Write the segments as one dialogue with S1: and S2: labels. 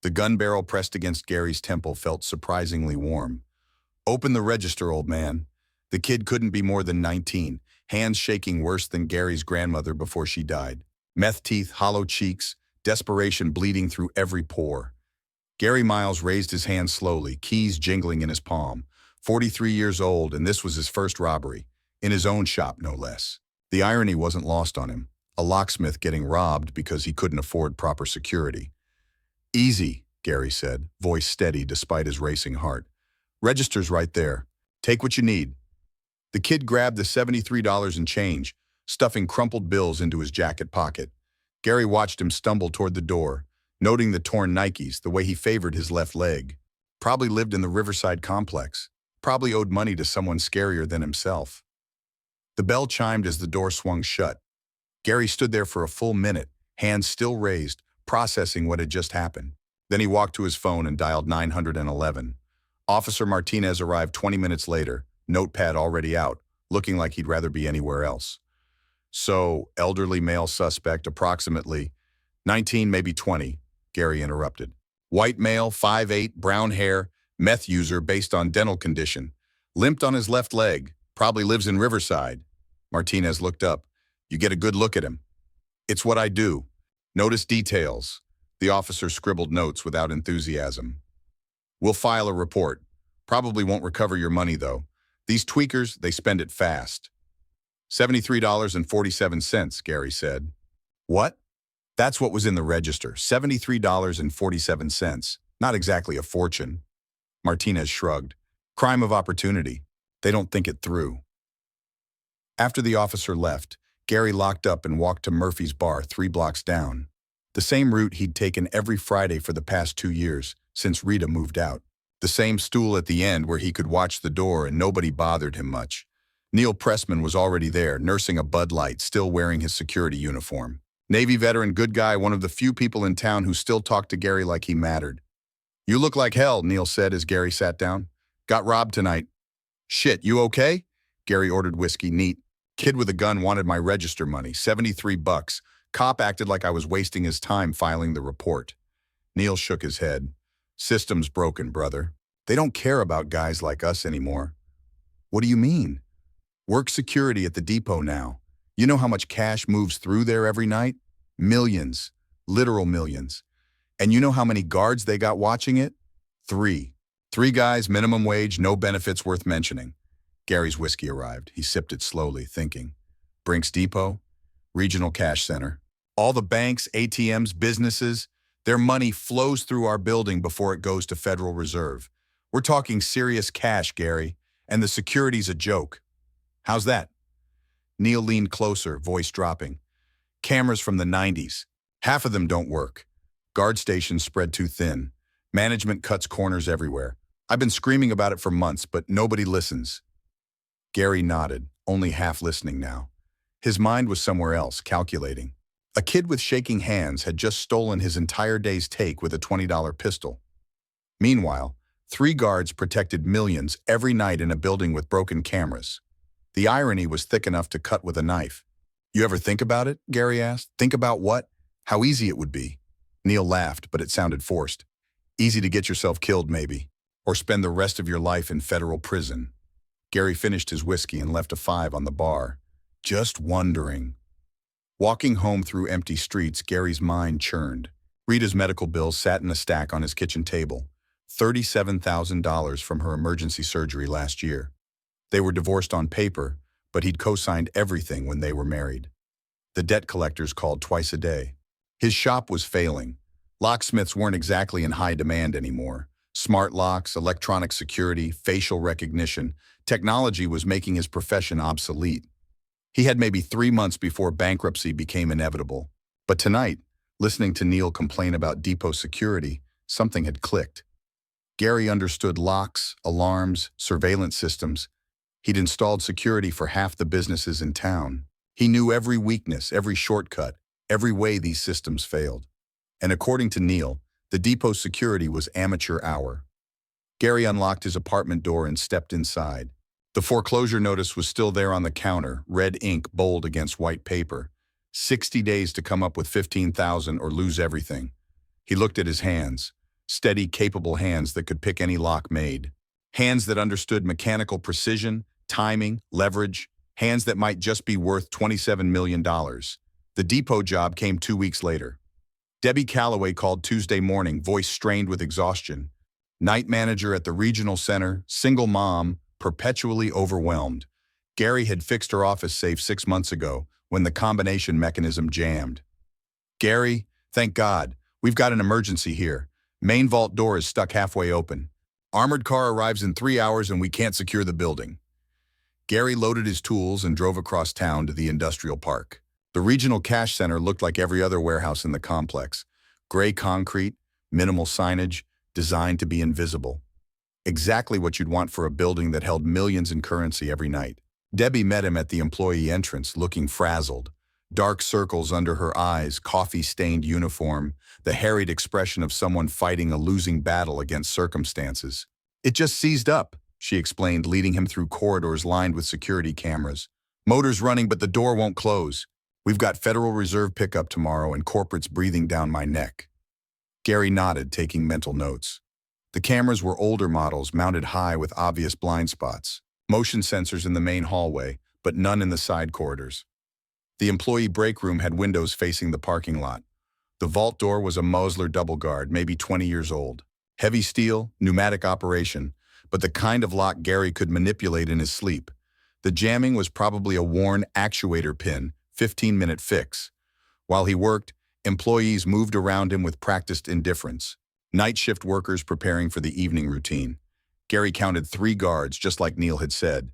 S1: The gun barrel pressed against Gary's temple felt surprisingly warm. "Open the register, old man." The kid couldn't be more than 19, hands shaking worse than Gary's grandmother before she died. Meth teeth, hollow cheeks, desperation bleeding through every pore. Gary Miles raised his hand slowly, keys jingling in his palm. 43 years old, and this was his first robbery. In his own shop, no less. The irony wasn't lost on him. A locksmith getting robbed because he couldn't afford proper security. "Easy," Gary said, voice steady despite his racing heart. "Register's right there. Take what you need." The kid grabbed the $73 in change, stuffing crumpled bills into his jacket pocket. Gary watched him stumble toward the door, noting the torn Nikes, the way he favored his left leg. Probably lived in the Riverside complex. Probably owed money to someone scarier than himself. The bell chimed as the door swung shut. Gary stood there for a full minute, hands still raised, processing what had just happened. Then he walked to his phone and dialed 911. Officer Martinez arrived 20 minutes later, notepad already out, looking like he'd rather be anywhere else. "So, elderly male suspect, approximately 19, maybe 20, Gary interrupted. "White male, 5'8", brown hair, meth user based on dental condition. Limped on his left leg, probably lives in Riverside." Martinez looked up. "You get a good look at him." "It's what I do. Notice details." The officer scribbled notes without enthusiasm. "We'll file a report. Probably won't recover your money, though. These tweakers, they spend it fast." $73.47, Gary said. "What?" "That's what was in the register, $73.47. Not exactly a fortune." Martinez shrugged. "Crime of opportunity. They don't think it through." After the officer left, Gary locked up and walked to Murphy's bar 3 blocks down. The same route he'd taken every Friday for the past 2 years, since Rita moved out. The same stool at the end where he could watch the door and nobody bothered him much. Neil Pressman was already there, nursing a Bud Light, still wearing his security uniform. Navy veteran, good guy, one of the few people in town who still talked to Gary like he mattered. "You look like hell," Neil said as Gary sat down. "Got robbed tonight." "Shit, you okay?" Gary ordered whiskey neat. "Kid with a gun wanted my register money, $73. Cop acted like I was wasting his time filing the report." Neil shook his head. "System's broken, brother. They don't care about guys like us anymore." "What do you mean?" "Work security at the depot now. You know how much cash moves through there every night? Millions. Literal millions. And you know how many guards they got watching it? 3. 3 guys, minimum wage, no benefits worth mentioning." Gary's whiskey arrived. He sipped it slowly, thinking. Brinks Depot? Regional Cash Center. All the banks, ATMs, businesses, their money flows through our building before it goes to Federal Reserve. We're talking serious cash, Gary, and the security's a joke. How's that? Neil leaned closer, voice dropping. "Cameras from the 90s. Half of them don't work. Guard stations spread too thin. Management cuts corners everywhere. I've been screaming about it for months, but nobody listens." Gary nodded, only half listening now. His mind was somewhere else, calculating. A kid with shaking hands had just stolen his entire day's take with a $20 pistol. Meanwhile, 3 guards protected millions every night in a building with broken cameras. The irony was thick enough to cut with a knife. "You ever think about it?" Gary asked. "Think about what? How easy it would be." Neil laughed, but it sounded forced. "Easy to get yourself killed, maybe. Or spend the rest of your life in federal prison." Gary finished his whiskey and left a 5 on the bar. Just wondering. Walking home through empty streets, Gary's mind churned. Rita's medical bills sat in a stack on his kitchen table. $37,000 from her emergency surgery last year. They were divorced on paper, but he'd co-signed everything when they were married. The debt collectors called twice a day. His shop was failing. Locksmiths weren't exactly in high demand anymore. Smart locks, electronic security, facial recognition. Technology was making his profession obsolete. He had maybe 3 months before bankruptcy became inevitable. But tonight, listening to Neil complain about depot security, something had clicked. Gary understood locks, alarms, surveillance systems. He'd installed security for half the businesses in town. He knew every weakness, every shortcut, every way these systems failed. And according to Neil, the depot security was amateur hour. Gary unlocked his apartment door and stepped inside. The foreclosure notice was still there on the counter, red ink bold against white paper. 60 days to come up with $15,000 or lose everything. He looked at his hands. steady, capable hands that could pick any lock made. Hands that understood mechanical precision, timing, leverage, hands that might just be worth $27 million. The depot job came 2 weeks later. Debbie Calloway called Tuesday morning, voice strained with exhaustion. Night manager at the regional center, single mom, perpetually overwhelmed. Gary had fixed her office safe 6 months ago when the combination mechanism jammed. Gary, thank God, we've got an emergency here. Main vault door is stuck halfway open. Armored car arrives in 3 hours and we can't secure the building. Gary loaded his tools and drove across town to the industrial park. The regional cash center looked like every other warehouse in the complex. Gray concrete, minimal signage, designed to be invisible. Exactly what you'd want for a building that held millions in currency every night. Debbie met him at the employee entrance, looking frazzled. Dark circles under her eyes, coffee-stained uniform, the harried expression of someone fighting a losing battle against circumstances. It just seized up, she explained, leading him through corridors lined with security cameras. Motor's running, but the door won't close. We've got Federal Reserve pickup tomorrow and corporates breathing down my neck. Gary nodded, taking mental notes. The cameras were older models mounted high with obvious blind spots. Motion sensors in the main hallway, but none in the side corridors. The employee break room had windows facing the parking lot. The vault door was a Mosler double guard, maybe 20 years old. Heavy steel, pneumatic operation, but the kind of lock Gary could manipulate in his sleep. The jamming was probably a worn actuator pin, 15-minute fix. While he worked, employees moved around him with practiced indifference. Night shift workers preparing for the evening routine. Gary counted 3 guards, just like Neil had said.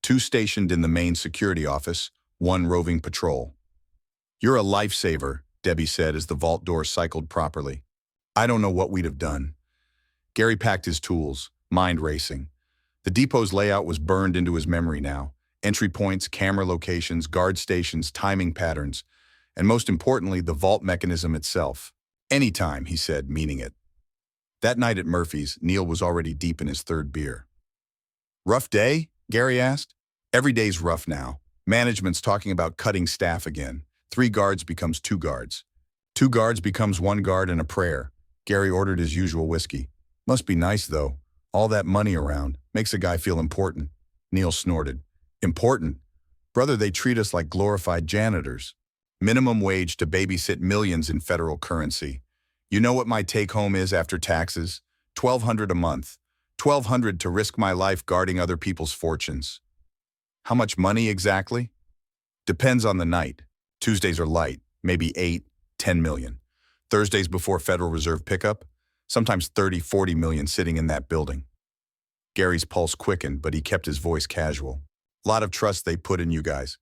S1: 2 stationed in the main security office, 1 roving patrol. You're a lifesaver, Debbie said as the vault door cycled properly. I don't know what we'd have done. Gary packed his tools, mind racing. The depot's layout was burned into his memory now. Entry points, camera locations, guard stations, timing patterns, and most importantly, the vault mechanism itself. Anytime, he said, meaning it. That night at Murphy's, Neil was already deep in his 3rd beer. Rough day? Gary asked. Every day's rough now. Management's talking about cutting staff again. 3 guards becomes 2 guards. 2 guards becomes 1 guard and a prayer. Gary ordered his usual whiskey. Must be nice, though. All that money around. Makes a guy feel important. Neil snorted. Important? Brother, they treat us like glorified janitors. Minimum wage to babysit millions in federal currency. You know what my take-home is after taxes? $1,200 a month. $1,200 to risk my life guarding other people's fortunes. How much money exactly? Depends on the night. Tuesdays are light, maybe 8, 10 million. Thursdays before Federal Reserve pickup, sometimes 30, 40 million sitting in that building. Gary's pulse quickened, but he kept his voice casual. Lot of trust they put in you guys.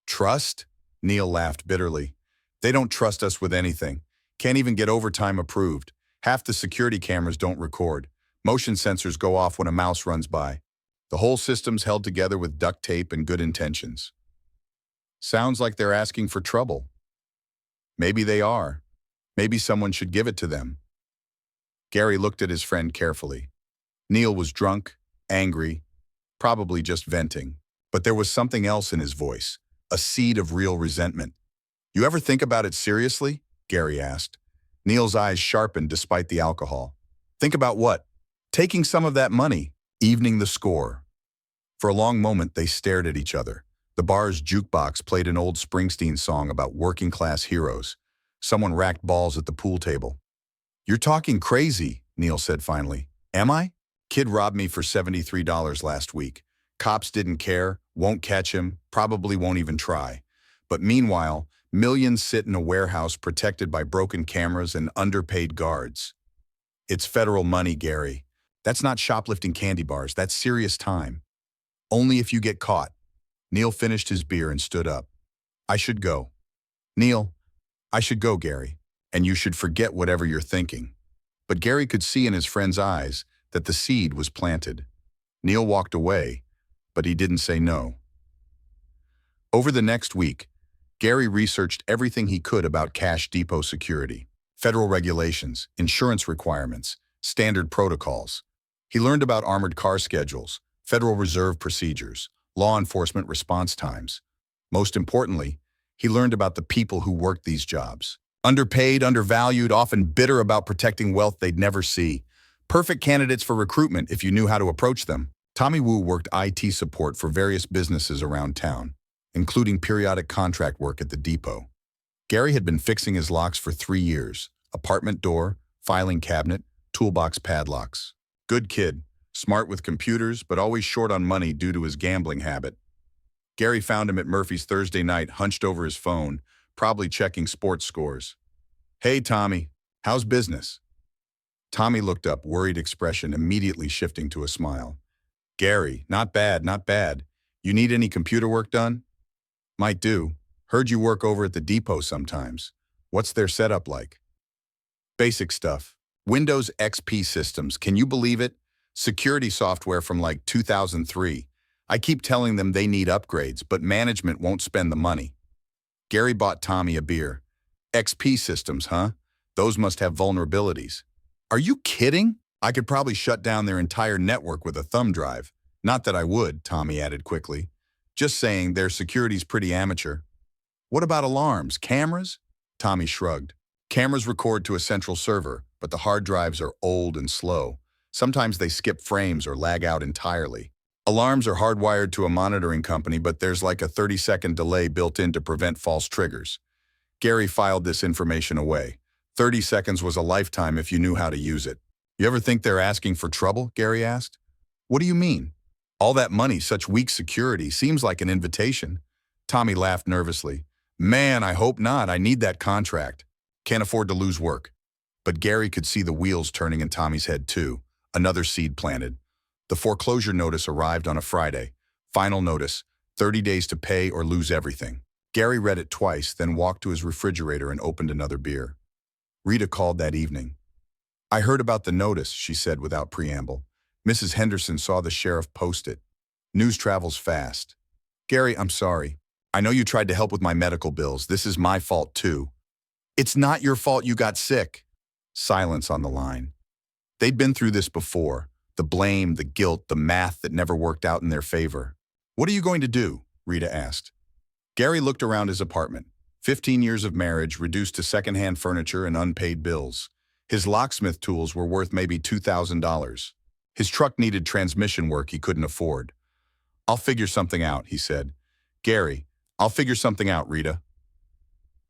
S1: Trust? Neil laughed bitterly. They don't trust us with anything. Can't even get overtime approved. Half the security cameras don't record. Motion sensors go off when a mouse runs by. The whole system's held together with duct tape and good intentions. Sounds like they're asking for trouble. Maybe they are. Maybe someone should give it to them. Gary looked at his friend carefully. Neil was drunk, angry, probably just venting. But there was something else in his voice, a seed of real resentment. You ever think about it seriously? Gary asked. Neil's eyes sharpened despite the alcohol. Think about what? Taking some of that money, evening the score. For a long moment, they stared at each other. The bar's jukebox played an old Springsteen song about working-class heroes. Someone racked balls at the pool table. You're talking crazy, Neil said finally. Am I? Kid robbed me for $73 last week. Cops didn't care, won't catch him, probably won't even try. But meanwhile, millions sit in a warehouse protected by broken cameras and underpaid guards. It's federal money, Gary. That's not shoplifting candy bars, that's serious time. Only if you get caught. Neil finished his beer and stood up. I should go. Neil, I should go, Gary. And you should forget whatever you're thinking. But Gary could see in his friend's eyes that the seed was planted. Neil walked away, but he didn't say no. Over the next week, Gary researched everything he could about cash depot security, federal regulations, insurance requirements, standard protocols. He learned about armored car schedules, Federal Reserve procedures, law enforcement response times. Most importantly, he learned about the people who worked these jobs. Underpaid, undervalued, often bitter about protecting wealth they'd never see. Perfect candidates for recruitment if you knew how to approach them. Tommy Wu worked IT support for various businesses around town, including periodic contract work at the depot. Gary had been fixing his locks for 3 years. Apartment door, filing cabinet, toolbox padlocks. Good kid, smart with computers, but always short on money due to his gambling habit. Gary found him at Murphy's Thursday night, hunched over his phone, probably checking sports scores. "Hey, Tommy, how's business?" Tommy looked up, worried expression immediately shifting to a smile. "Gary, not bad, not bad. You need any computer work done?" "Might do. Heard you work over at the depot sometimes. What's their setup like?" "Basic stuff. Windows XP systems, can you believe it? Security software from like 2003. I keep telling them they need upgrades, but management won't spend the money." Gary bought Tommy a beer. "XP systems, huh? Those must have vulnerabilities." "Are you kidding? I could probably shut down their entire network with a thumb drive." "Not that I would," Tommy added quickly. "Just saying their security's pretty amateur." "What about alarms, cameras?" Tommy shrugged. "Cameras record to a central server, but the hard drives are old and slow. Sometimes they skip frames or lag out entirely. Alarms are hardwired to a monitoring company, but there's like a 30-second delay built in to prevent false triggers." Gary filed this information away. 30 seconds was a lifetime if you knew how to use it. "You ever think they're asking for trouble?" Gary asked. "What do you mean? All that money, such weak security, seems like an invitation." Tommy laughed nervously. "Man, I hope not. I need that contract. Can't afford to lose work." But Gary could see the wheels turning in Tommy's head too. Another seed planted. The foreclosure notice arrived on a Friday. Final notice, 30 days to pay or lose everything. Gary read it twice, then walked to his refrigerator and opened another beer. Rita called that evening. "I heard about the notice," she said without preamble. "Mrs. Henderson saw the sheriff post it. News travels fast." "Gary, I'm sorry. I know you tried to help with my medical bills. This is my fault too." "It's not your fault you got sick." Silence on the line. They'd been through this before. The blame, the guilt, the math that never worked out in their favor. "What are you going to do?" Rita asked. Gary looked around his apartment. 15 years of marriage reduced to secondhand furniture and unpaid bills. His locksmith tools were worth maybe $2,000. His truck needed transmission work he couldn't afford. "I'll figure something out," he said. "Gary, I'll figure something out, Rita."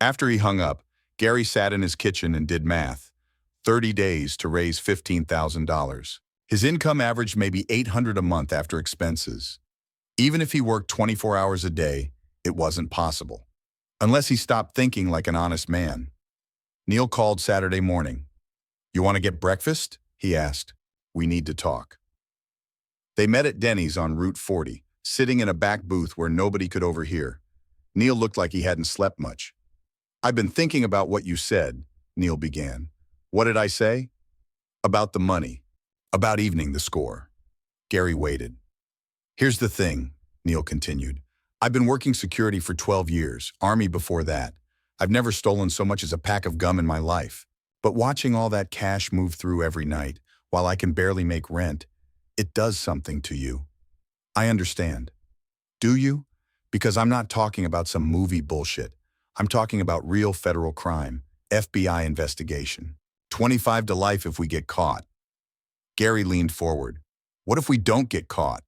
S1: After he hung up, Gary sat in his kitchen and did math. 30 days to raise $15,000. His income averaged maybe $800 a month after expenses. Even if he worked 24 hours a day, it wasn't possible. Unless he stopped thinking like an honest man. Neil called Saturday morning. "You want to get breakfast?" he asked. "We need to talk." They met at Denny's on Route 40, sitting in a back booth where nobody could overhear. Neil looked like he hadn't slept much. "I've been thinking about what you said," Neil began. "What did I say?" "About the money. About evening the score." Gary waited. "Here's the thing," Neil continued. "I've been working security for 12 years, Army before that. I've never stolen so much as a pack of gum in my life. But watching all that cash move through every night, while I can barely make rent, it does something to you. I understand. Do you? Because I'm not talking about some movie bullshit. I'm talking about real federal crime, FBI investigation. 25 to life if we get caught." Gary leaned forward. "What if we don't get caught?"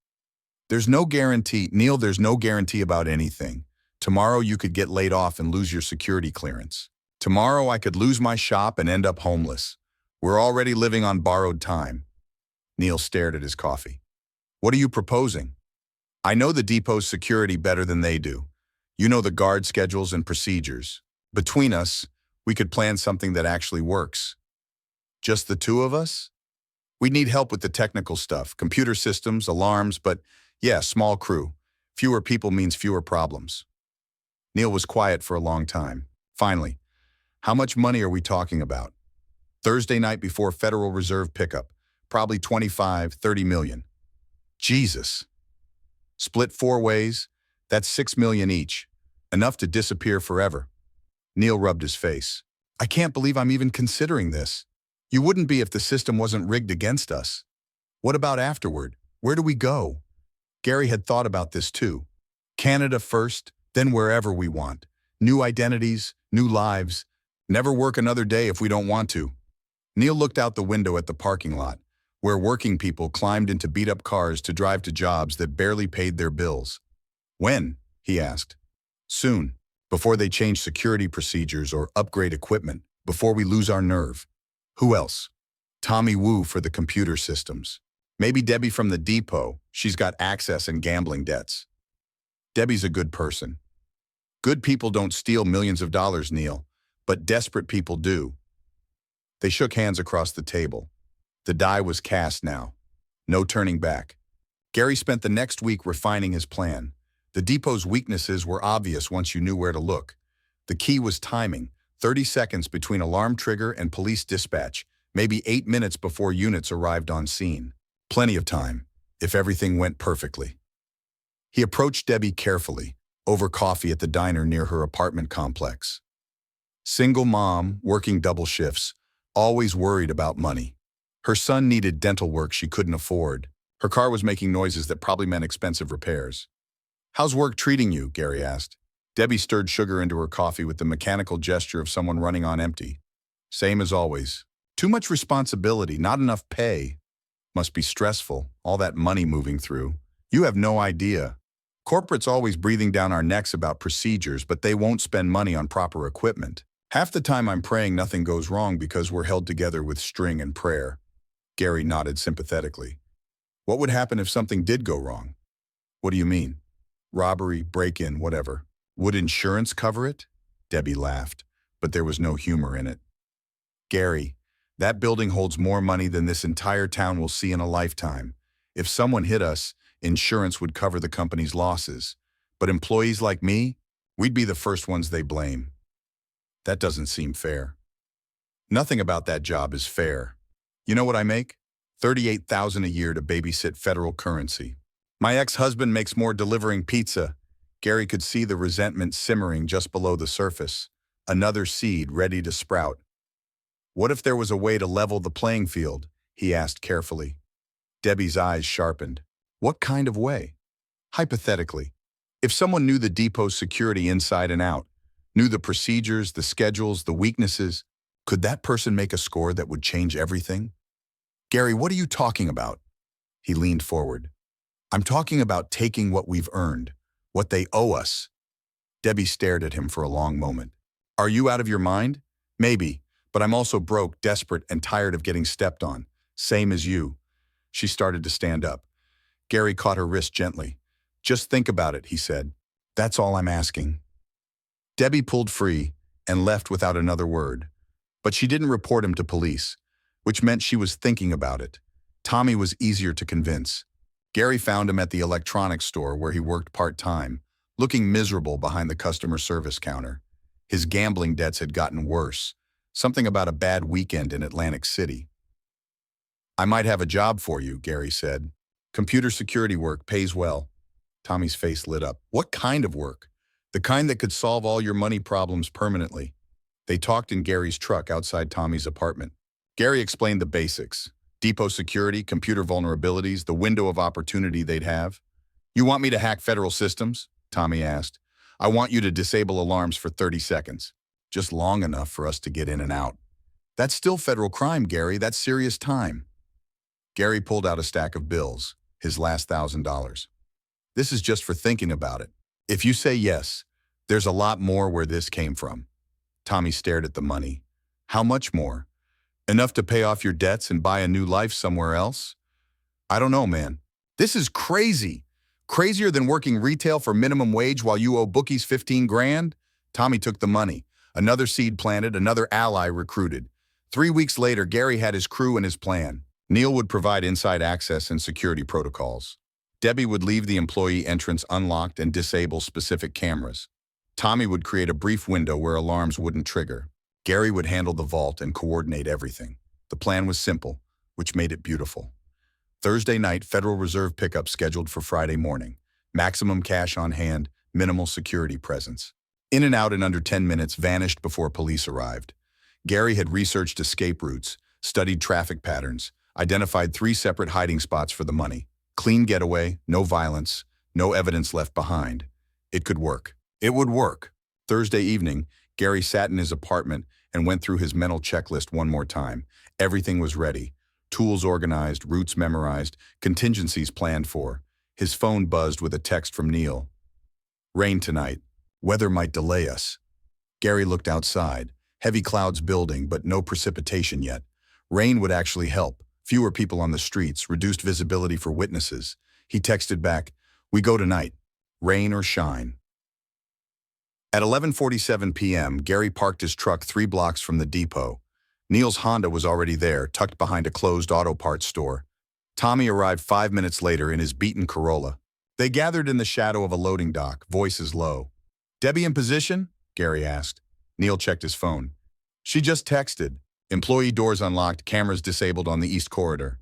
S1: "There's no guarantee, Neil, there's no guarantee about anything. Tomorrow you could get laid off and lose your security clearance. Tomorrow I could lose my shop and end up homeless. We're already living on borrowed time." Neil stared at his coffee. "What are you proposing?" "I know the depot's security better than they do. You know the guard schedules and procedures. Between us, we could plan something that actually works." "Just the two of us?" "We'd need help with the technical stuff, computer systems, alarms, but yeah, small crew. Fewer people means fewer problems." Neil was quiet for a long time. Finally, "How much money are we talking about?" "Thursday night before Federal Reserve pickup. Probably 25, 30 million. "Jesus." "Split 4 ways, that's 6 million each. Enough to disappear forever." Neil rubbed his face. "I can't believe I'm even considering this. You wouldn't be if the system wasn't rigged against us. What about afterward? Where do we go?" Gary had thought about this too. Canada first, then wherever we want. New identities, new lives. Never work another day if we don't want to. Neil looked out the window at the parking lot, where working people climbed into beat-up cars to drive to jobs that barely paid their bills. When? He asked. Soon, before they change security procedures or upgrade equipment, before we lose our nerve. Who else? Tommy Wu for the computer systems. Maybe Debbie from the depot. She's got access and gambling debts. Debbie's a good person. Good people don't steal millions of dollars, Neil, but desperate people do. They shook hands across the table. The die was cast now. No turning back. Gary spent the next week refining his plan. The depot's weaknesses were obvious once you knew where to look. The key was timing, 30 seconds between alarm trigger and police dispatch, maybe 8 minutes before units arrived on scene. Plenty of time, if everything went perfectly. He approached Debbie carefully, over coffee at the diner near her apartment complex. Single mom, working double shifts, always worried about money. Her son needed dental work she couldn't afford. Her car was making noises that probably meant expensive repairs. How's work treating you? Gary asked. Debbie stirred sugar into her coffee with the mechanical gesture of someone running on empty. Same as always. Too much responsibility, not enough pay. Must be stressful, all that money moving through. You have no idea. Corporate's always breathing down our necks about procedures, but they won't spend money on proper equipment. Half the time I'm praying nothing goes wrong because we're held together with string and prayer. Gary nodded sympathetically. What would happen if something did go wrong? What do you mean? Robbery, break-in, whatever. Would insurance cover it? Debbie laughed, but there was no humor in it. Gary, that building holds more money than this entire town will see in a lifetime. If someone hit us, insurance would cover the company's losses. But employees like me, we'd be the first ones they blame. That doesn't seem fair. Nothing about that job is fair. You know what I make? $38,000 a year to babysit federal currency. My ex-husband makes more delivering pizza. Gary could see the resentment simmering just below the surface. Another seed ready to sprout. What if there was a way to level the playing field? He asked carefully. Debbie's eyes sharpened. What kind of way? Hypothetically, if someone knew the depot's security inside and out, knew the procedures, the schedules, the weaknesses, could that person make a score that would change everything? Gary, what are you talking about? He leaned forward. I'm talking about taking what we've earned, what they owe us. Debbie stared at him for a long moment. Are you out of your mind? Maybe, but I'm also broke, desperate, and tired of getting stepped on. Same as you. She started to stand up. Gary caught her wrist gently. Just think about it, he said. That's all I'm asking. Debbie pulled free and left without another word. But she didn't report him to police, which meant she was thinking about it. Tommy was easier to convince. Gary found him at the electronics store where he worked part-time, looking miserable behind the customer service counter. His gambling debts had gotten worse. Something about a bad weekend in Atlantic City. I might have a job for you, Gary said. Computer security work pays well. Tommy's face lit up. What kind of work? The kind that could solve all your money problems permanently. They talked in Gary's truck outside Tommy's apartment. Gary explained the basics. Depot security, computer vulnerabilities, the window of opportunity they'd have. You want me to hack federal systems? Tommy asked. I want you to disable alarms for 30 seconds. Just long enough for us to get in and out. That's still federal crime, Gary. That's serious time. Gary pulled out a stack of bills, his last $1,000. This is just for thinking about it. If you say yes, there's a lot more where this came from. Tommy stared at the money. How much more? Enough to pay off your debts and buy a new life somewhere else? I don't know, man. This is crazy. Crazier than working retail for minimum wage while you owe bookies 15 grand? Tommy took the money. Another seed planted, another ally recruited. 3 weeks later, Gary had his crew and his plan. Neil would provide inside access and security protocols. Debbie would leave the employee entrance unlocked and disable specific cameras. Tommy would create a brief window where alarms wouldn't trigger. Gary would handle the vault and coordinate everything. The plan was simple, which made it beautiful. Thursday night, Federal Reserve pickup scheduled for Friday morning. Maximum cash on hand, minimal security presence. In and out in under 10 minutes, vanished before police arrived. Gary had researched escape routes, studied traffic patterns, identified 3 separate hiding spots for the money. Clean getaway, no violence, no evidence left behind. It could work. It would work. Thursday evening, Gary sat in his apartment and went through his mental checklist one more time. Everything was ready. Tools organized, routes memorized, contingencies planned for. His phone buzzed with a text from Neil. Rain tonight. Weather might delay us. Gary looked outside. Heavy clouds building, but no precipitation yet. Rain would actually help. Fewer people on the streets, reduced visibility for witnesses. He texted back, "We go tonight. Rain or shine." At 11:47 p.m., Gary parked his truck 3 blocks from the depot. Neil's Honda was already there, tucked behind a closed auto parts store. Tommy arrived 5 minutes later in his beaten Corolla. They gathered in the shadow of a loading dock, voices low. "Debbie in position?" Gary asked. Neil checked his phone. "She just texted. Employee doors unlocked, cameras disabled on the east corridor."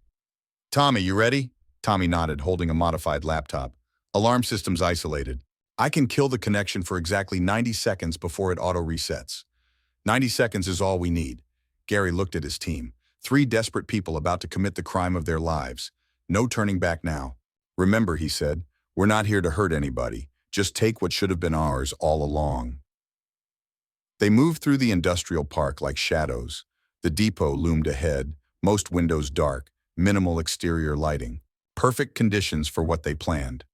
S1: "Tommy, you ready?" Tommy nodded, holding a modified laptop. "Alarm system's isolated. I can kill the connection for exactly 90 seconds before it auto-resets. 90 seconds is all we need." Gary looked at his team. 3 desperate people about to commit the crime of their lives. No turning back now. "Remember," he said, "we're not here to hurt anybody. Just take what should have been ours all along." They moved through the industrial park like shadows. The depot loomed ahead, most windows dark, minimal exterior lighting. Perfect conditions for what they planned.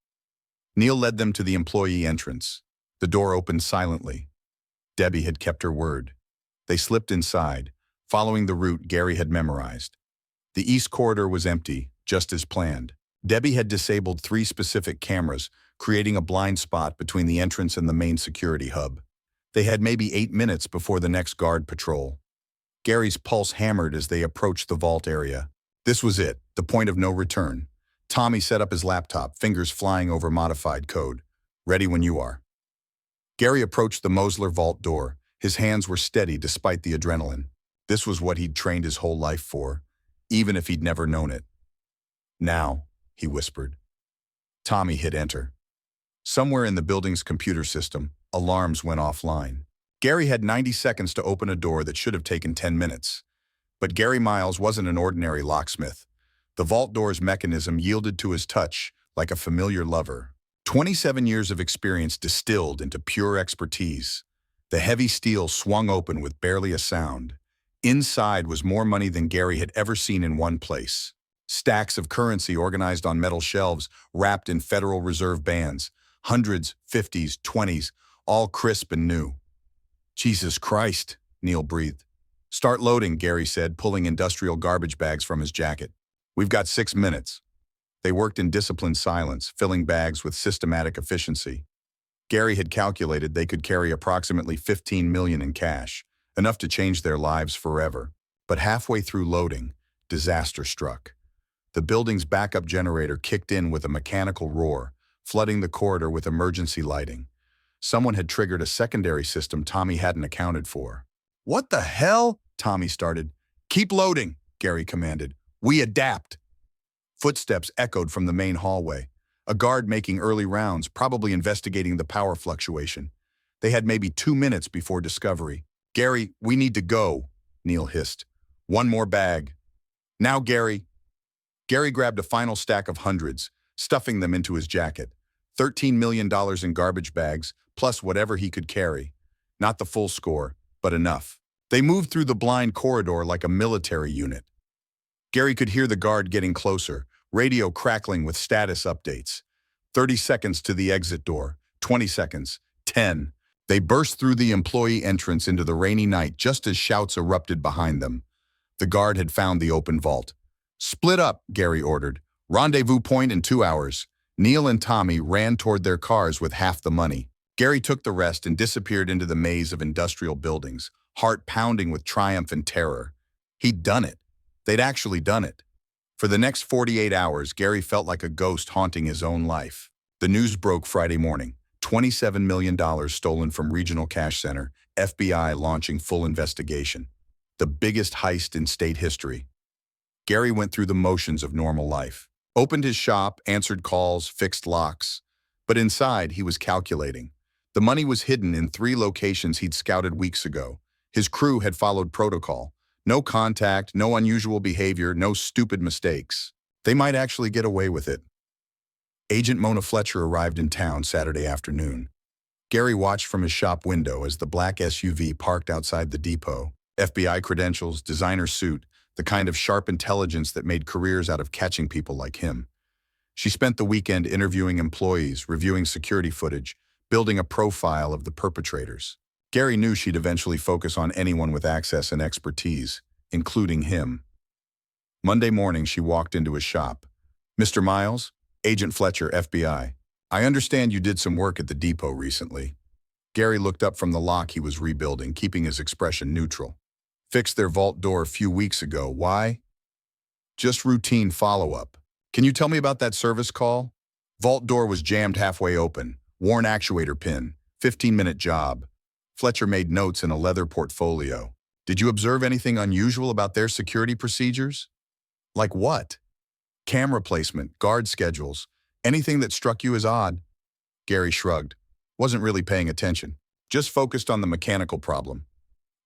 S1: Neil led them to the employee entrance. The door opened silently. Debbie had kept her word. They slipped inside, following the route Gary had memorized. The east corridor was empty, just as planned. Debbie had disabled 3 specific cameras, creating a blind spot between the entrance and the main security hub. They had maybe 8 minutes before the next guard patrol. Gary's pulse hammered as they approached the vault area. This was it, the point of no return. Tommy set up his laptop, fingers flying over modified code. "Ready when you are." Gary approached the Mosler vault door. His hands were steady despite the adrenaline. This was what he'd trained his whole life for, even if he'd never known it. "Now," he whispered. Tommy hit enter. Somewhere in the building's computer system, alarms went offline. Gary had 90 seconds to open a door that should have taken 10 minutes. But Gary Miles wasn't an ordinary locksmith. The vault door's mechanism yielded to his touch like a familiar lover. 27 years of experience distilled into pure expertise. The heavy steel swung open with barely a sound. Inside was more money than Gary had ever seen in one place. Stacks of currency organized on metal shelves, wrapped in Federal Reserve bands. Hundreds, 50s, 20s, all crisp and new. "Jesus Christ," Neil breathed. "Start loading," Gary said, pulling industrial garbage bags from his jacket. "We've got 6 minutes." They worked in disciplined silence, filling bags with systematic efficiency. Gary had calculated they could carry approximately $15 million in cash, enough to change their lives forever. But halfway through loading, disaster struck. The building's backup generator kicked in with a mechanical roar, flooding the corridor with emergency lighting. Someone had triggered a secondary system Tommy hadn't accounted for. "What the hell?" Tommy started. "Keep loading," Gary commanded. "We adapt." Footsteps echoed from the main hallway. A guard making early rounds, probably investigating the power fluctuation. They had maybe 2 minutes before discovery. "Gary, we need to go," Neil hissed. "One more bag." "Now, Gary." Gary grabbed a final stack of hundreds, stuffing them into his jacket. $13 million in garbage bags, plus whatever he could carry. Not the full score, but enough. They moved through the blind corridor like a military unit. Gary could hear the guard getting closer, radio crackling with status updates. 30 seconds to the exit door, 20 seconds, 10. They burst through the employee entrance into the rainy night just as shouts erupted behind them. The guard had found the open vault. "Split up," Gary ordered. "Rendezvous point in 2 hours." Neil and Tommy ran toward their cars with half the money. Gary took the rest and disappeared into the maze of industrial buildings, heart pounding with triumph and terror. He'd done it. They'd actually done it. For the next 48 hours, Gary felt like a ghost haunting his own life. The news broke Friday morning. $27 million stolen from Regional Cash Center, FBI launching full investigation. The biggest heist in state history. Gary went through the motions of normal life. Opened his shop, answered calls, fixed locks. But inside, he was calculating. The money was hidden in 3 locations he'd scouted weeks ago. His crew had followed protocol. No contact, no unusual behavior, no stupid mistakes. They might actually get away with it. Agent Mona Fletcher arrived in town Saturday afternoon. Gary watched from his shop window as the black SUV parked outside the depot. FBI credentials, designer suit, the kind of sharp intelligence that made careers out of catching people like him. She spent the weekend interviewing employees, reviewing security footage, building a profile of the perpetrators. Gary knew she'd eventually focus on anyone with access and expertise, including him. Monday morning, she walked into his shop. "Mr. Miles, Agent Fletcher, FBI. I understand you did some work at the depot recently." Gary looked up from the lock he was rebuilding, keeping his expression neutral. "Fixed their vault door a few weeks ago. Why?" "Just routine follow-up. Can you tell me about that service call?" "Vault door was jammed halfway open. Worn actuator pin. 15-minute job." Fletcher made notes in a leather portfolio. "Did you observe anything unusual about their security procedures?" "Like what?" "Camera placement, guard schedules, anything that struck you as odd?" Gary shrugged. Wasn't really paying attention. Just focused on the mechanical problem.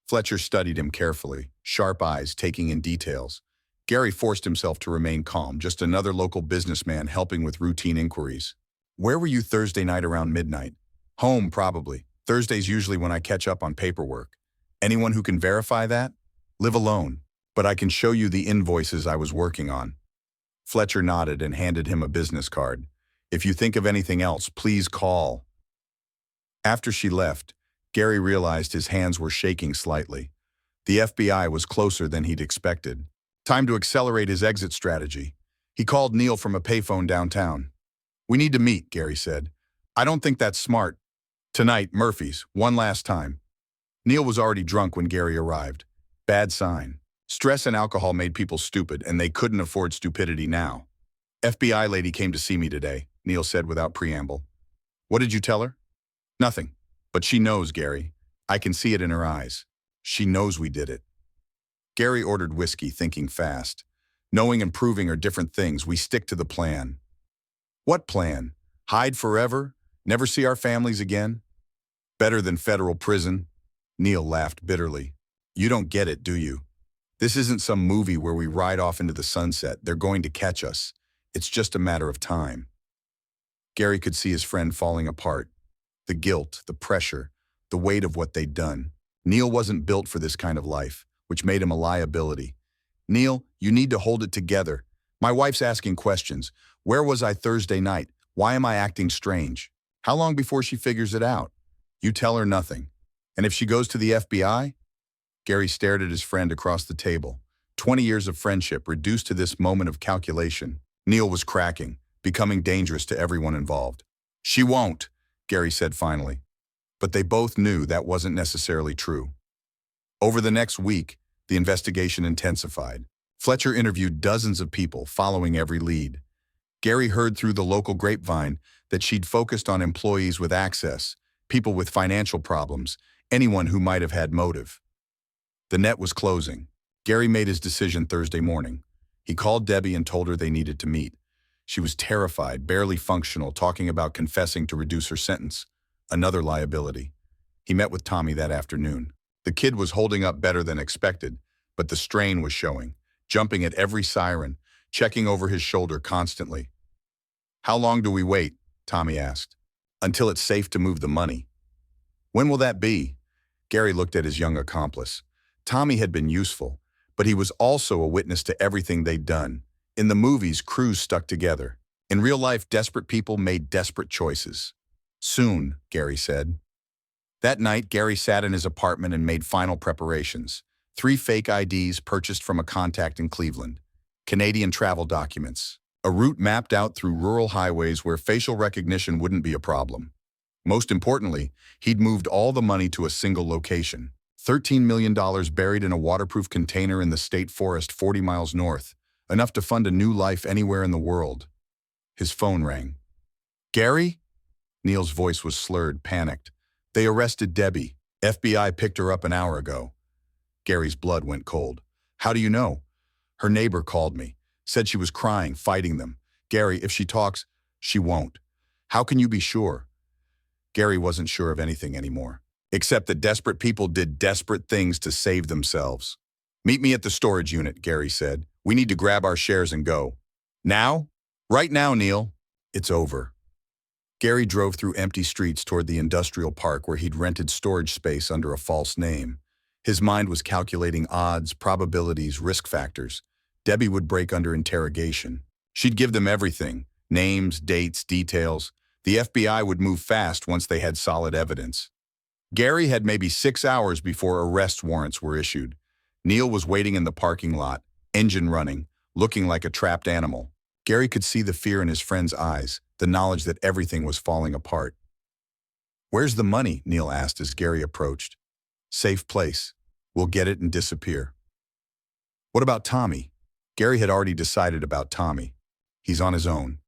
S1: Fletcher studied him carefully, sharp eyes taking in details. Gary forced himself to remain calm, just another local businessman helping with routine inquiries. "Where were you Thursday night around midnight?" "Home, probably. Thursday's usually when I catch up on paperwork." "Anyone who can verify that?" "Live alone, but I can show you the invoices I was working on." Fletcher nodded and handed him a business card. "If you think of anything else, please call." After she left, Gary realized his hands were shaking slightly. The FBI was closer than he'd expected. Time to accelerate his exit strategy. He called Neil from a payphone downtown. "We need to meet," Gary said. "I don't think that's smart. Tonight, Murphy's, one last time." Neil was already drunk when Gary arrived. Bad sign. Stress and alcohol made people stupid, and they couldn't afford stupidity now. "FBI lady came to see me today," Neil said without preamble. "What did you tell her?" "Nothing. But she knows, Gary. I can see it in her eyes. She knows we did it." Gary ordered whiskey, thinking fast. Knowing and proving are different things. We stick to the plan. "What plan? Hide forever? Never see our families again?" "Better than federal prison." Neil laughed bitterly. "You don't get it, do you? This isn't some movie where we ride off into the sunset. They're going to catch us. It's just a matter of time." Gary could see his friend falling apart. The guilt, the pressure, the weight of what they'd done. Neil wasn't built for this kind of life, which made him a liability. "Neil, you need to hold it together. My wife's asking questions. Where was I Thursday night? Why am I acting strange? How long before she figures it out? You tell her nothing. And if she goes to the FBI?" Gary stared at his friend across the table. 20 years of friendship reduced to this moment of calculation. Neil was cracking, becoming dangerous to everyone involved. "She won't," Gary said finally. But they both knew that wasn't necessarily true. Over the next week, the investigation intensified. Fletcher interviewed dozens of people, following every lead. Gary heard through the local grapevine that she'd focused on employees with access, people with financial problems, anyone who might have had motive. The net was closing. Gary made his decision Thursday morning. He called Debbie and told her they needed to meet. She was terrified, barely functional, talking about confessing to reduce her sentence. Another liability. He met with Tommy that afternoon. The kid was holding up better than expected, but the strain was showing, jumping at every siren, checking over his shoulder constantly. "How long do we wait?" Tommy asked. "Until it's safe to move the money." "When will that be?" Gary looked at his young accomplice. Tommy had been useful, but he was also a witness to everything they'd done. In the movies, crews stuck together. In real life, desperate people made desperate choices. "Soon," Gary said. That night, Gary sat in his apartment and made final preparations. 3 fake IDs purchased from a contact in Cleveland. Canadian travel documents. A route mapped out through rural highways where facial recognition wouldn't be a problem. Most importantly, he'd moved all the money to a single location. $13 million buried in a waterproof container in the state forest 40 miles north. Enough to fund a new life anywhere in the world. His phone rang. "Gary?" Neil's voice was slurred, panicked. "They arrested Debbie. FBI picked her up an hour ago." Gary's blood went cold. "How do you know?" "Her neighbor called me. Said she was crying, fighting them." "Gary, if she talks..." "She won't." "How can you be sure?" Gary wasn't sure of anything anymore, except that desperate people did desperate things to save themselves. "Meet me at the storage unit," Gary said. "We need to grab our shares and go." "Now?" "Right now, Neil." "It's over." Gary drove through empty streets toward the industrial park where he'd rented storage space under a false name. His mind was calculating odds, probabilities, risk factors. Debbie would break under interrogation. She'd give them everything: names, dates, details. The FBI would move fast once they had solid evidence. Gary had maybe 6 hours before arrest warrants were issued. Neil was waiting in the parking lot, engine running, looking like a trapped animal. Gary could see the fear in his friend's eyes, the knowledge that everything was falling apart. "Where's the money?" Neil asked as Gary approached. "Safe place. We'll get it and disappear." "What about Tommy?" Gary had already decided about Tommy. "He's on his own."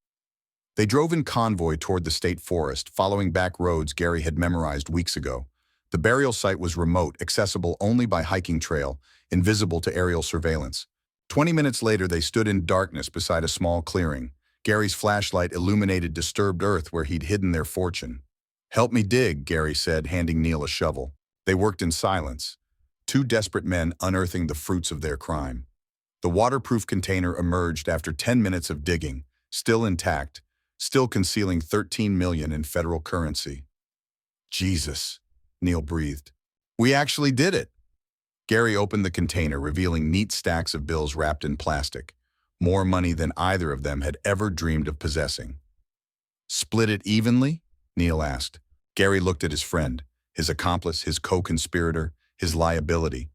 S1: They drove in convoy toward the state forest, following back roads Gary had memorized weeks ago. The burial site was remote, accessible only by hiking trail, invisible to aerial surveillance. 20 minutes later, they stood in darkness beside a small clearing. Gary's flashlight illuminated disturbed earth where he'd hidden their fortune. "Help me dig," Gary said, handing Neil a shovel. They worked in silence, two desperate men unearthing the fruits of their crime. The waterproof container emerged after 10 minutes of digging, still intact, still concealing $13 million in federal currency. "Jesus," Neil breathed. "We actually did it." Gary opened the container, revealing neat stacks of bills wrapped in plastic, more money than either of them had ever dreamed of possessing. "Split it evenly?" Neil asked. Gary looked at his friend, his accomplice, his co-conspirator, his liability.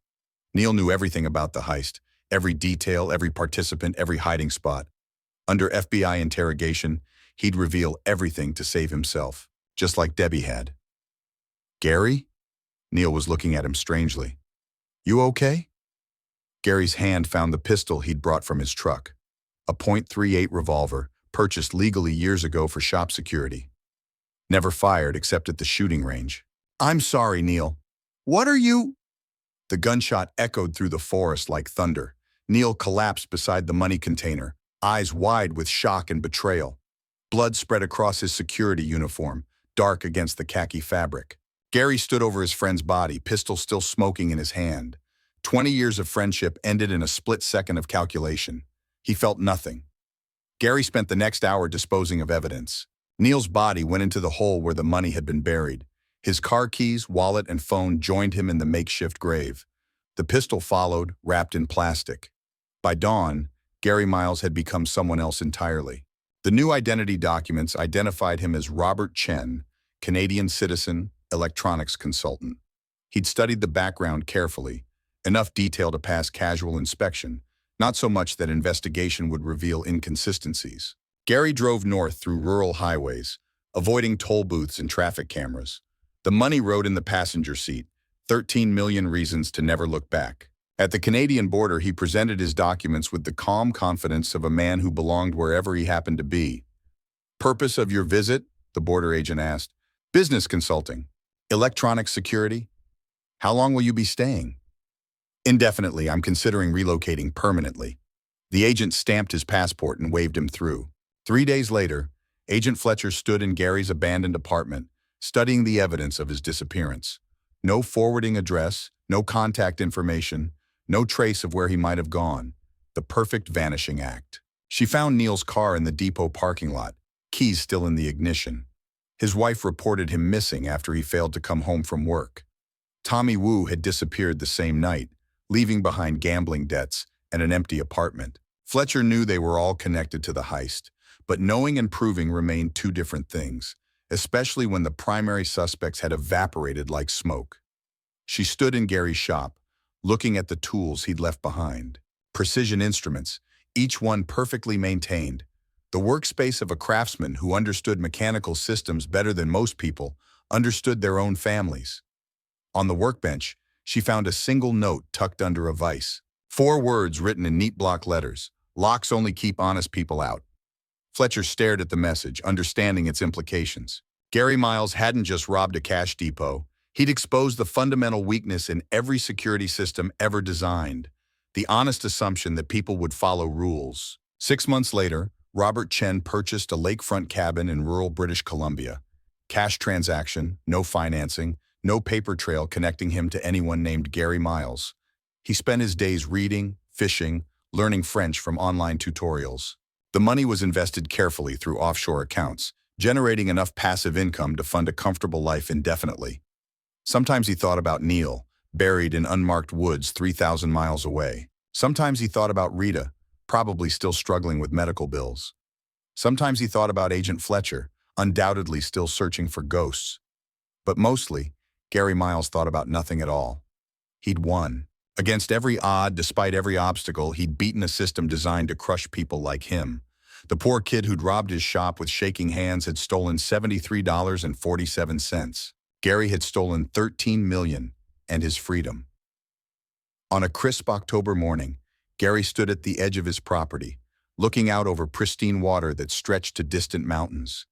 S1: Neil knew everything about the heist, every detail, every participant, every hiding spot. Under FBI interrogation, he'd reveal everything to save himself, just like Debbie had. "Gary?" Neil was looking at him strangely. "You okay?" Gary's hand found the pistol he'd brought from his truck, a .38 revolver purchased legally years ago for shop security. Never fired except at the shooting range. "I'm sorry, Neil. What are you—" The gunshot echoed through the forest like thunder. Neil collapsed beside the money container, eyes wide with shock and betrayal. Blood spread across his security uniform, dark against the khaki fabric. Gary stood over his friend's body, pistol still smoking in his hand. 20 years of friendship ended in a split second of calculation. He felt nothing. Gary spent the next hour disposing of evidence. Neil's body went into the hole where the money had been buried. His car keys, wallet, and phone joined him in the makeshift grave. The pistol followed, wrapped in plastic. By dawn, Gary Miles had become someone else entirely. The new identity documents identified him as Robert Chen, Canadian citizen, electronics consultant. He'd studied the background carefully, enough detail to pass casual inspection, not so much that investigation would reveal inconsistencies. Gary drove north through rural highways, avoiding toll booths and traffic cameras. The money rode in the passenger seat, 13 million reasons to never look back. At the Canadian border, he presented his documents with the calm confidence of a man who belonged wherever he happened to be. "Purpose of your visit?" the border agent asked. "Business consulting. Electronic security? How long will you be staying?" "Indefinitely. I'm considering relocating permanently." The agent stamped his passport and waved him through. 3 days later, Agent Fletcher stood in Gary's abandoned apartment, studying the evidence of his disappearance. No forwarding address, no contact information, no trace of where he might have gone. The perfect vanishing act. She found Neil's car in the depot parking lot, keys still in the ignition. His wife reported him missing after he failed to come home from work. Tommy Wu had disappeared the same night, leaving behind gambling debts and an empty apartment. Fletcher knew they were all connected to the heist, but knowing and proving remained two different things, especially when the primary suspects had evaporated like smoke. She stood in Gary's shop, looking at the tools he'd left behind. Precision instruments, each one perfectly maintained. The workspace of a craftsman who understood mechanical systems better than most people understood their own families. On the workbench, she found a single note tucked under a vise. 4 words written in neat block letters: "Locks only keep honest people out." Fletcher stared at the message, understanding its implications. Gary Miles hadn't just robbed a cash depot. He'd exposed the fundamental weakness in every security system ever designed: the honest assumption that people would follow rules. 6 months later, Robert Chen purchased a lakefront cabin in rural British Columbia. Cash transaction, no financing, no paper trail connecting him to anyone named Gary Miles. He spent his days reading, fishing, learning French from online tutorials. The money was invested carefully through offshore accounts, generating enough passive income to fund a comfortable life indefinitely. Sometimes he thought about Neil, buried in unmarked woods 3,000 miles away. Sometimes he thought about Rita, probably still struggling with medical bills. Sometimes he thought about Agent Fletcher, undoubtedly still searching for ghosts. But mostly, Gary Miles thought about nothing at all. He'd won. Against every odd, despite every obstacle, he'd beaten a system designed to crush people like him. The poor kid who'd robbed his shop with shaking hands had stolen $73.47. Gary had stolen $13 million and his freedom. On a crisp October morning, Gary stood at the edge of his property, looking out over pristine water that stretched to distant mountains.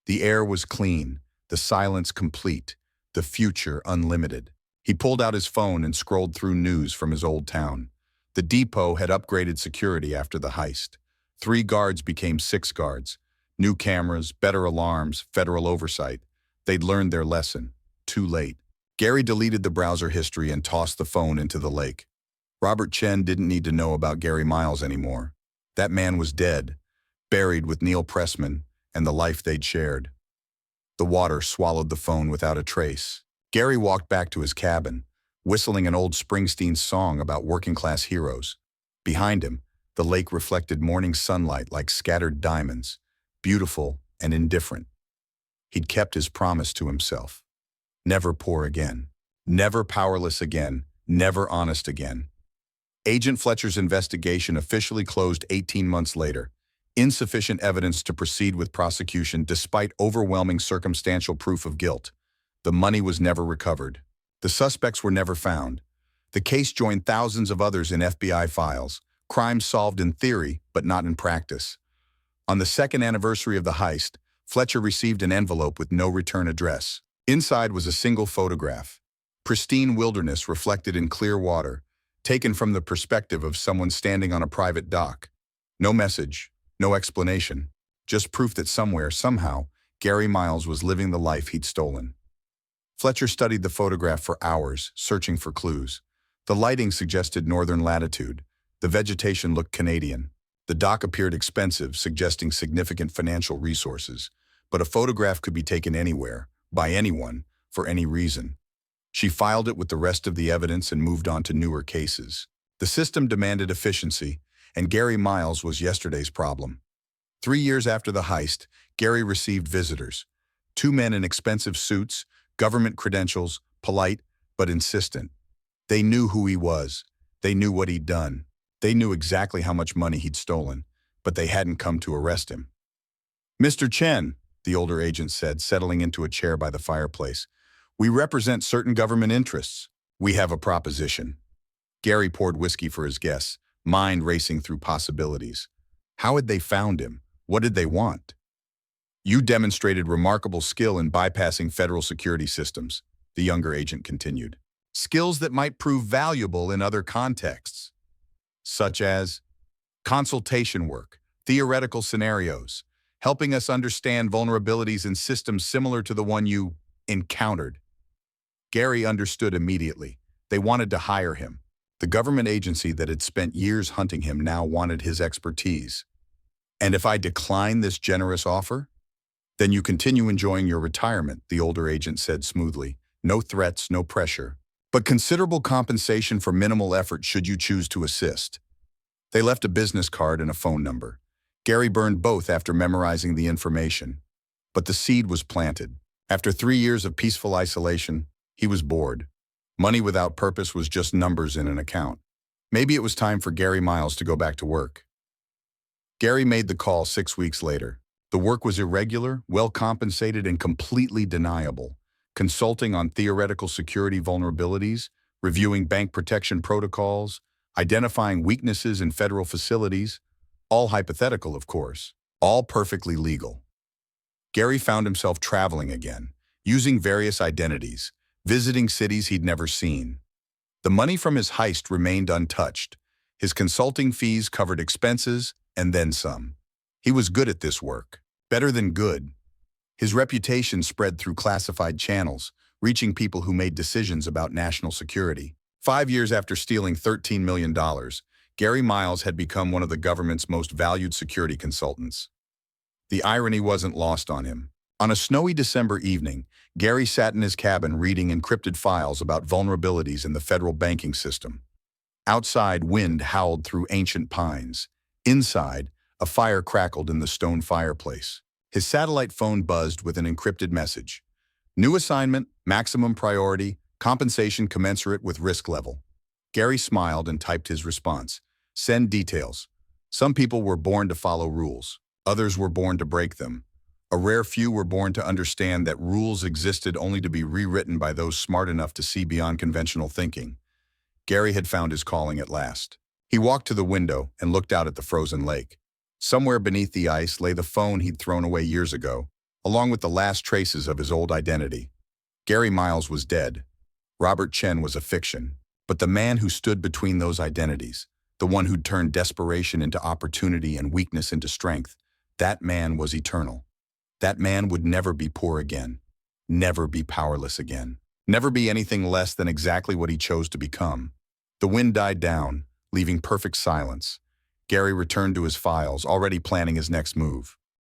S1: The air was clean, the silence complete, the future unlimited. He pulled out his phone and scrolled through news from his old town. The depot had upgraded security after the heist. 3 guards became 6 guards. New cameras, better alarms, federal oversight. They'd learned their lesson. Too late. Gary deleted the browser history and tossed the phone into the lake. Robert Chen didn't need to know about Gary Miles anymore. That man was dead, buried with Neil Pressman and the life they'd shared. The water swallowed the phone without a trace. Gary walked back to his cabin, whistling an old Springsteen song about working-class heroes. Behind him, the lake reflected morning sunlight like scattered diamonds, beautiful and indifferent. He'd kept his promise to himself. Never poor again. Never powerless again. Never honest again. Agent Fletcher's investigation officially closed 18 months later. Insufficient evidence to proceed with prosecution despite overwhelming circumstantial proof of guilt. The money was never recovered. The suspects were never found. The case joined thousands of others in FBI files, crimes solved in theory but not in practice. On the 2nd anniversary of the heist, Fletcher received an envelope with no return address. Inside was a single photograph. Pristine wilderness reflected in clear water, taken from the perspective of someone standing on a private dock. No message, no explanation, just proof that somewhere, somehow, Gary Miles was living the life he'd stolen. Fletcher studied the photograph for hours, searching for clues. The lighting suggested northern latitude. The vegetation looked Canadian. The dock appeared expensive, suggesting significant financial resources. But a photograph could be taken anywhere, by anyone, for any reason. She filed it with the rest of the evidence and moved on to newer cases. The system demanded efficiency, and Gary Miles was yesterday's problem. 3 years after the heist, Gary received visitors. 2 men in expensive suits, government credentials, polite but insistent. They knew who he was. They knew what he'd done. They knew exactly how much money he'd stolen, but they hadn't come to arrest him. "Mr. Chen," the older agent said, settling into a chair by the fireplace, "we represent certain government interests. We have a proposition." Gary poured whiskey for his guests, mind racing through possibilities. How had they found him? What did they want? "You demonstrated remarkable skill in bypassing federal security systems," the younger agent continued. "Skills that might prove valuable in other contexts, such as consultation work, theoretical scenarios, helping us understand vulnerabilities in systems similar to the one you encountered." Gary understood immediately. They wanted to hire him. The government agency that had spent years hunting him now wanted his expertise. "And if I decline this generous offer?" "Then you continue enjoying your retirement," the older agent said smoothly. "No threats, no pressure, but considerable compensation for minimal effort should you choose to assist." They left a business card and a phone number. Gary burned both after memorizing the information. But the seed was planted. After 3 years of peaceful isolation, he was bored. Money without purpose was just numbers in an account. Maybe it was time for Gary Miles to go back to work. Gary made the call 6 weeks later. The work was irregular, well-compensated, and completely deniable. Consulting on theoretical security vulnerabilities, reviewing bank protection protocols, identifying weaknesses in federal facilities, all hypothetical, of course, all perfectly legal. Gary found himself traveling again, using various identities, visiting cities he'd never seen. The money from his heist remained untouched. His consulting fees covered expenses and then some. He was good at this work, better than good. His reputation spread through classified channels, reaching people who made decisions about national security. 5 years after stealing $13 million, Gary Miles had become one of the government's most valued security consultants. The irony wasn't lost on him. On a snowy December evening, Gary sat in his cabin reading encrypted files about vulnerabilities in the federal banking system. Outside, wind howled through ancient pines. Inside, a fire crackled in the stone fireplace. His satellite phone buzzed with an encrypted message. New assignment, maximum priority, compensation commensurate with risk level. Gary smiled and typed his response. Send details. Some people were born to follow rules. Others were born to break them. A rare few were born to understand that rules existed only to be rewritten by those smart enough to see beyond conventional thinking. Gary had found his calling at last. He walked to the window and looked out at the frozen lake. Somewhere beneath the ice lay the phone he'd thrown away years ago, along with the last traces of his old identity. Gary Miles was dead. Robert Chen was a fiction. But the man who stood between those identities, the one who'd turned desperation into opportunity and weakness into strength, that man was eternal. That man would never be poor again, never be powerless again, never be anything less than exactly what he chose to become. The wind died down, leaving perfect silence. Gary returned to his files, already planning his next move.